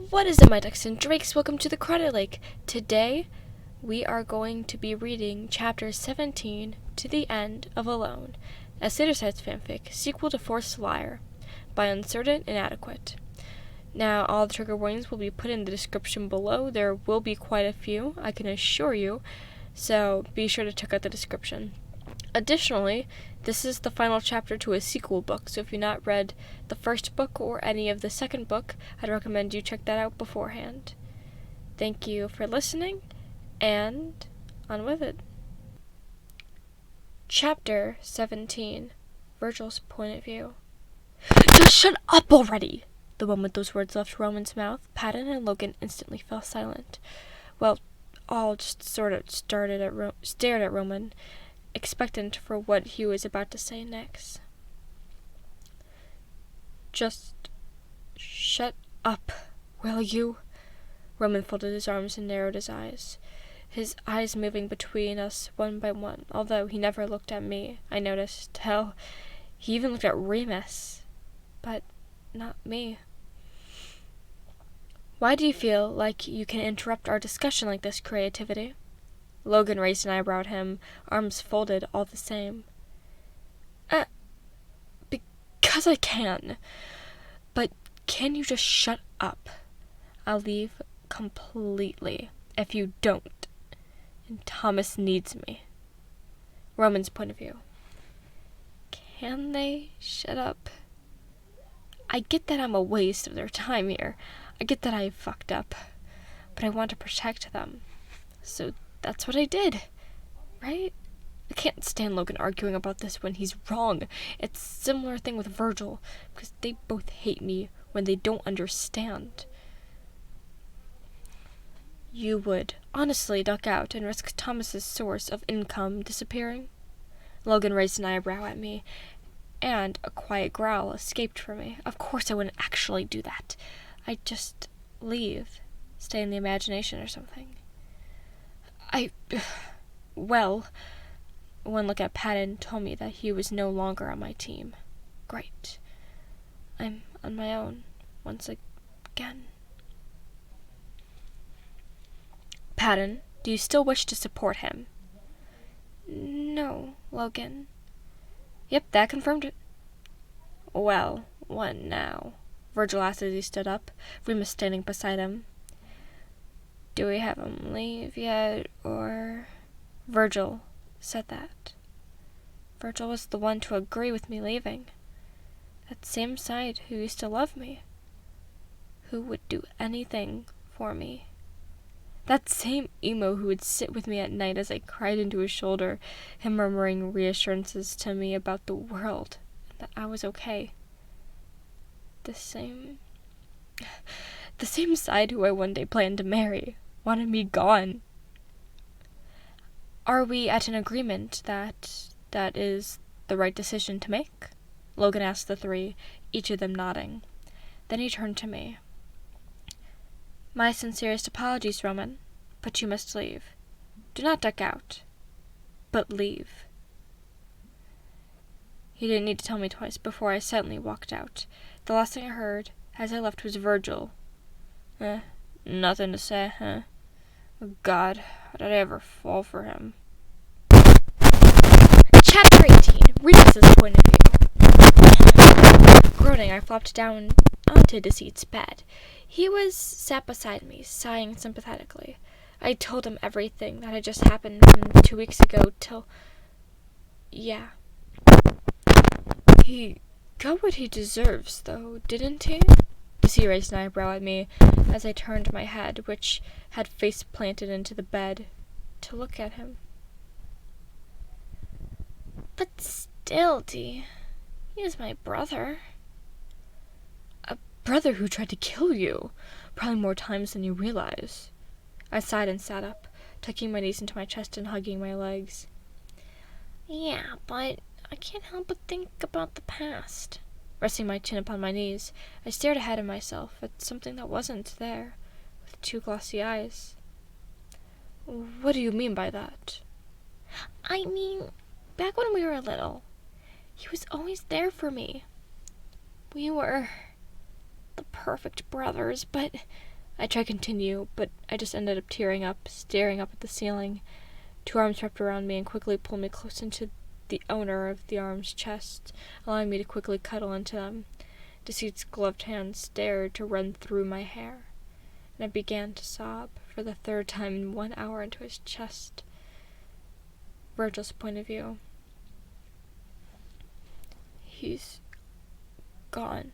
What is it, my ducks and drakes? Welcome to the Credit Lake. Today, we are going to be reading Chapter 17 to the end of Alone, a Deceit fanfic, sequel to Forced Liar, by Uncertain Inadequate. Now, all the trigger warnings will be put in the description below. There will be quite a few, I can assure you, so be sure to check out the description. Additionally, this is the final chapter to a sequel book, so if you've not read the first book or any of the second book, I'd recommend you check that out beforehand. Thank you for listening, and on with it. Chapter 17, Virgil's Point of View. Just shut up already! The moment those words left Roman's mouth, Patton and Logan instantly fell silent. Well, all just sort of stared at Roman, expectant for what he was about to say next. Just shut up, will you? Roman folded his arms and narrowed his eyes moving between us one by one, although he never looked at me, I noticed. Hell, he even looked at Remus, but not me. Why do you feel like you can interrupt our discussion like this, Creativity? Logan raised an eyebrow at him, arms folded all the same. Because I can. But can you just shut up? I'll leave completely if you don't. And Thomas needs me. Roman's point of view. Can they shut up? I get that I'm a waste of their time here. I get that I fucked up. But I want to protect them. So that's what I did, right? I can't stand Logan arguing about this when he's wrong. It's a similar thing with Virgil, because they both hate me when they don't understand. You would honestly duck out and risk Thomas's source of income disappearing? Logan raised an eyebrow at me, and a quiet growl escaped from me. Of course I wouldn't actually do that. I'd just leave, stay in the imagination or something. Well, one look at Patton told me that he was no longer on my team. Great. I'm on my own, once again. Patton, do you still wish to support him? No, Logan. Yep, that confirmed it. Well, what now? Virgil asked as he stood up, Remus standing beside him. Do we have him leave yet, or... Virgil said that. Virgil was the one to agree with me leaving. That same side who used to love me. Who would do anything for me. That same emo who would sit with me at night as I cried into his shoulder, him murmuring reassurances to me about the world, and that I was okay. The same side who I one day planned to marry, wanted me gone. Are we at an agreement that is the right decision to make? Logan asked the three, each of them nodding. Then he turned to me. My sincerest apologies, Roman, but you must leave. Do not duck out, but leave. He didn't need to tell me twice before I suddenly walked out. The last thing I heard as I left was Virgil. Nothing to say, huh? Oh God, how did I ever fall for him? Chapter 18, Remus's Point of View. Groaning, I flopped down onto Deceit's bed. He sat beside me, sighing sympathetically. I told him everything that had just happened from 2 weeks ago till... Yeah. He got what he deserves, though, didn't he? Deceit raised an eyebrow at me as I turned my head, which had face planted into the bed, to look at him. But still, Dee, he is my brother. A brother who tried to kill you, probably more times than you realize. I sighed and sat up, tucking my knees into my chest and hugging my legs. Yeah, but I can't help but think about the past. Resting my chin upon my knees, I stared ahead of myself at something that wasn't there, with two glossy eyes. What do you mean by that? I mean, back when we were little, he was always there for me. We were the perfect brothers, but I tried to continue, but I just ended up tearing up, staring up at the ceiling. 2 arms wrapped around me and quickly pulled me close into the owner of the arm's chest, allowing me to quickly cuddle into them. Deceit's gloved hand stared to run through my hair, and I began to sob for the 3rd time in 1 hour into his chest. Virgil's point of view. He's gone.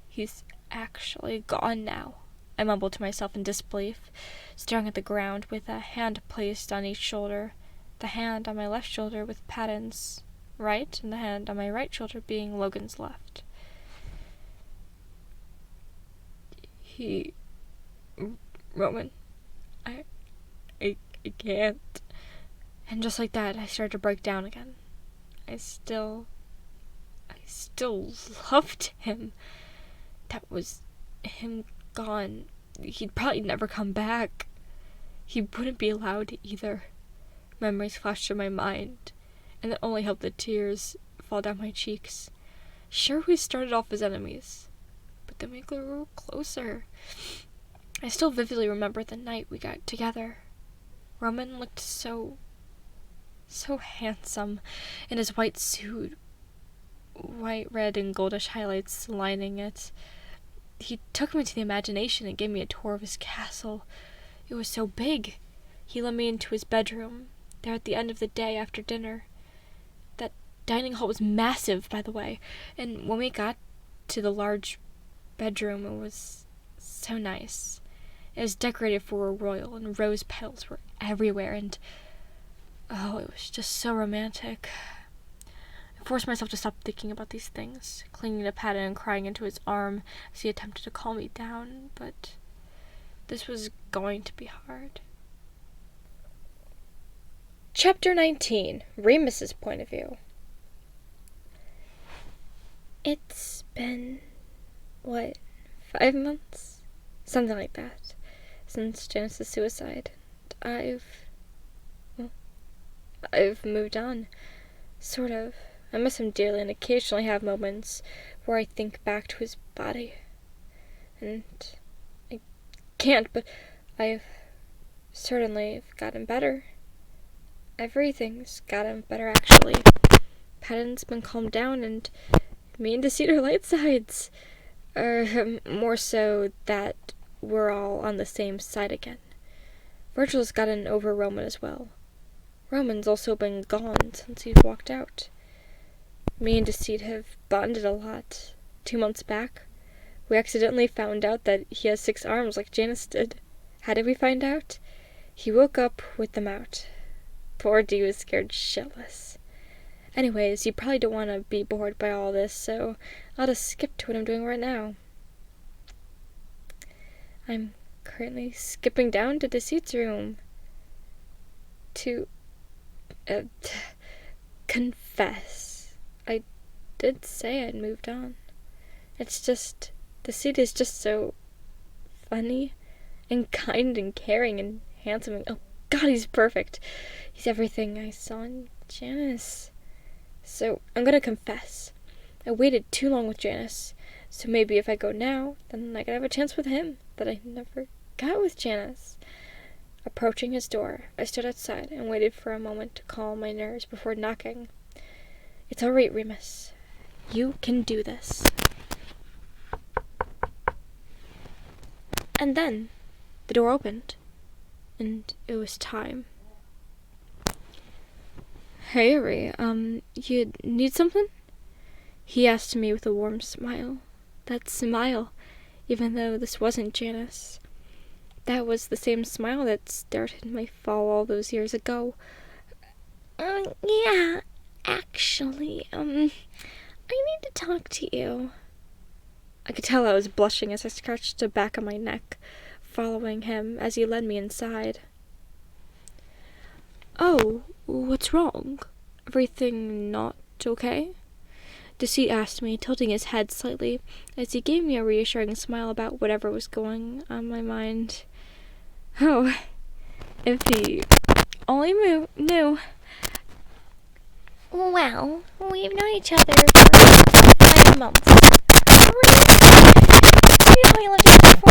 He's actually gone now, I mumbled to myself in disbelief, staring at the ground with a hand placed on each shoulder, the hand on my left shoulder with Patton's right, and the hand on my right shoulder being Logan's left. Roman, I can't. And just like that, I started to break down again. I still loved him. That was him gone. He'd probably never come back. He wouldn't be allowed to either. Memories flashed through my mind, and it only helped the tears fall down my cheeks. Sure, we started off as enemies, but then we grew closer. I still vividly remember the night we got together. Roman looked so handsome in his white suit, white, red, and goldish highlights lining it. He took me to the imagination and gave me a tour of his castle. It was so big. He led me into his bedroom, there at the end of the day after dinner. That dining hall was massive, by the way, and when we got to the large bedroom, it was so nice. It was decorated for a royal, and rose petals were everywhere, and it was just so romantic. I forced myself to stop thinking about these things, clinging to Patton and crying into his arm as he attempted to calm me down, but this was going to be hard. Chapter 19. Remus's point of view. It's been, 5 months? Something like that, since Janice's suicide. I've moved on, sort of. I miss him dearly and occasionally have moments where I think back to his body. And I can't, but I've certainly gotten better. Everything's gotten better, actually. Patton's been calmed down, and me and Deceit are light sides. More so that we're all on the same side again. Virgil's gotten over Roman as well. Roman's also been gone since he's walked out. Me and Deceit have bonded a lot. 2 months back, we accidentally found out that he has 6 arms like Janice did. How did we find out? He woke up with them out. Poor D was scared shitless. Anyways, you probably don't want to be bored by all this, so I'll just skip to what I'm doing right now. I'm currently skipping down to Deceit's room to confess. I did say I'd moved on. It's just, Deceit is just so funny and kind and caring and handsome and, oh God, he's perfect. He's everything I saw in Janice. So, I'm gonna confess. I waited too long with Janice, so maybe if I go now, then I could have a chance with him that I never got with Janice. Approaching his door, I stood outside and waited for a moment to calm my nerves before knocking. It's all right, Remus. You can do this. And then, the door opened, and it was time. Hey, Ari, you need something? He asked me with a warm smile. That smile, even though this wasn't Janice. That was the same smile that started my fall all those years ago. Yeah, actually, I need to talk to you. I could tell I was blushing as I scratched the back of my neck, following him as he led me inside. Oh, what's wrong? Everything not okay? Deceit asked me, tilting his head slightly, as he gave me a reassuring smile about whatever was going on my mind. Oh, if he only knew. Well, we've known each other for 5 months.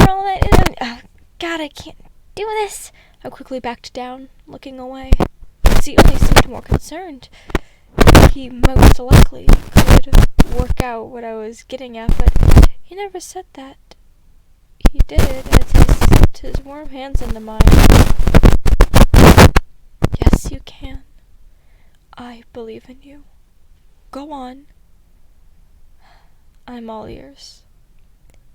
all that. God, I can't do this. I quickly backed down, looking away. Deceit only seemed more concerned. He most likely could work out what I was getting at, but he never said that. He did as he slipped his warm hands into mine. Yes, you can. I believe in you. Go on. I'm all ears.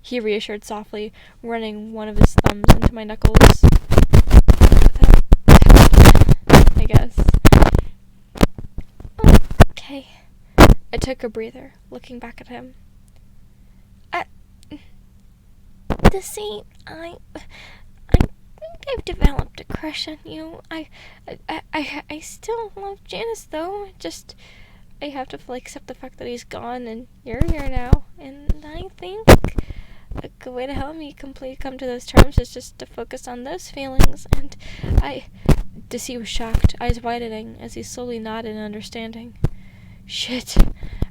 He reassured softly, running one of his thumbs into my knuckles. I guess. Okay. I took a breather, looking back at him. Deceit, I've developed a crush on you. I still love Janice, though. Just, I have to accept the fact that he's gone and you're here now. And I think a good way to help me come to those terms is just to focus on those feelings. And Deceit was shocked, eyes widening as he slowly nodded in understanding. Shit,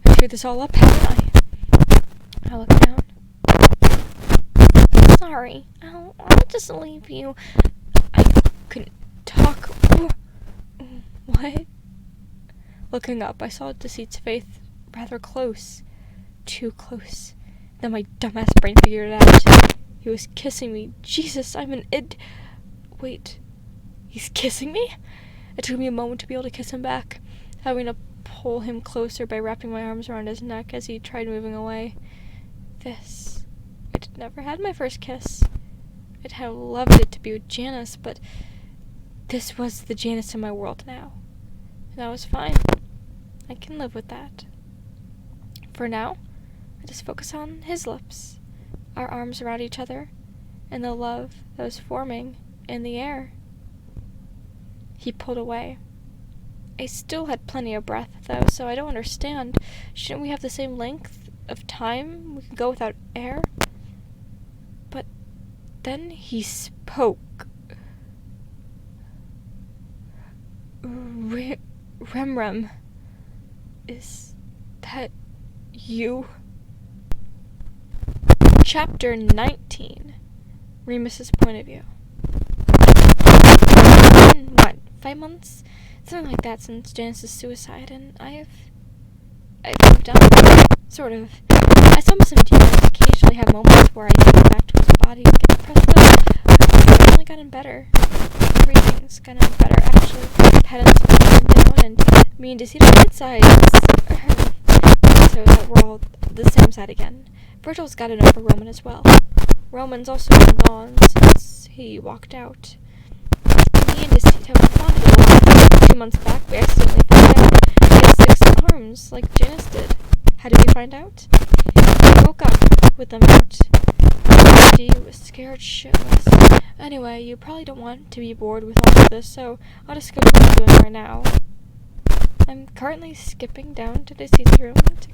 I screwed this all up, haven't I? I looked down. Sorry, I'll just leave you. I couldn't talk. What? Looking up, I saw Deceit's face rather close. Too close. Then my dumbass brain figured it out. He was kissing me. Jesus, I'm an id... Wait. He's kissing me? It took me a moment to be able to kiss him back, having to pull him closer by wrapping my arms around his neck as he tried moving away. I'd never had my first kiss. I'd have loved it to be with Janice, but this was the Janice in my world now. And that was fine. I can live with that. For now, I just focus on his lips, our arms around each other, and the love that was forming in the air. He pulled away. I still had plenty of breath, though, so I don't understand. Shouldn't we have the same length of time we can go without air? But then he spoke. Rem, is that you? Chapter 19. Remus's point of view. It's been, 5 months? Something like that since Janice's suicide, and I've moved on. Sort of. I still miss him dearly. I occasionally have moments where I think back to his body and get depressed, but I've only gotten better. Everything's gotten better, actually. Patterns have gone down, and me and Deceit on good sides. So that we're all the same side again. Virgil's gotten over Roman as well. Roman's also been gone since he walked out. Me and Deceit have bonded a lot. 2 months back, we accidentally found out he has 6 arms, like Janice did. How did we find out? We woke up with them out. He was scared shitless. Anyway, you probably don't want to be bored with all of this, so I'll just skip what I'm doing right now. I'm currently skipping down to Deceit's room to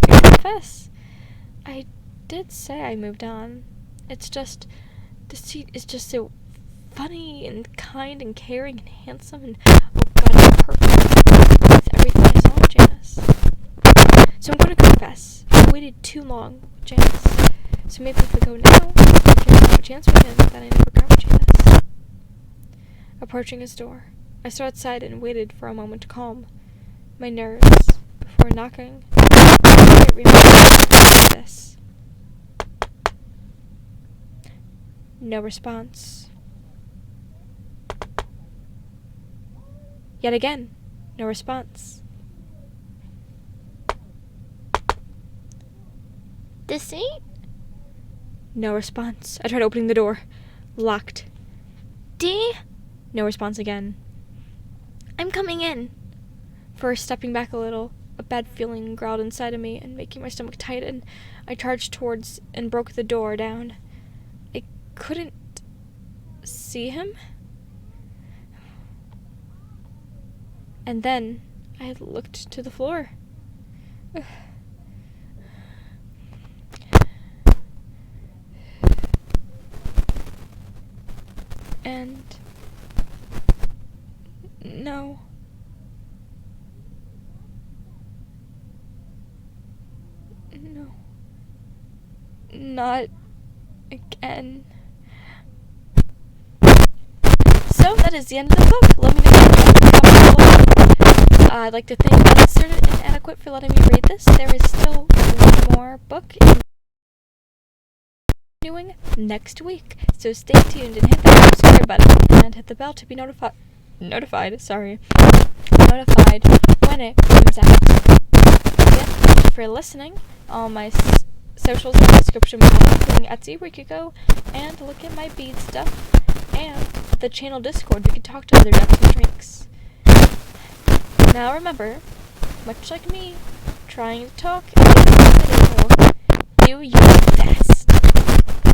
confess. I did say I moved on. It's just, Deceit is just so funny and kind and caring and handsome and, oh god, he's perfect with everything I saw in Janice. So I'm going to confess. I waited too long with Janice. So maybe if we go now, I can have a chance with him that I never got with Janice. Approaching his door, I stood outside and waited for a moment to calm my nerves before knocking. I remember this. No response. Yet again, no response. Deceit? No response. I tried opening the door. Locked. No response again. I'm coming in. First, stepping back a little, a bad feeling growled inside of me and making my stomach tighten. I charged towards and broke the door down. I couldn't see him. And then I looked to the floor. And no. Not again. So that is the end of the book. Let me know I'd like to thank Uncertain and Inadequate for letting me read this. There is still one more book doing next week, so stay tuned and hit that subscribe button and hit the bell to be notified when it comes out. Thank you for listening. All my socials in the description below, including Etsy, where you could go and look at my bead stuff, and the channel Discord, you can talk to other ducks and drinks. Now remember, much like me, trying to talk and do you best.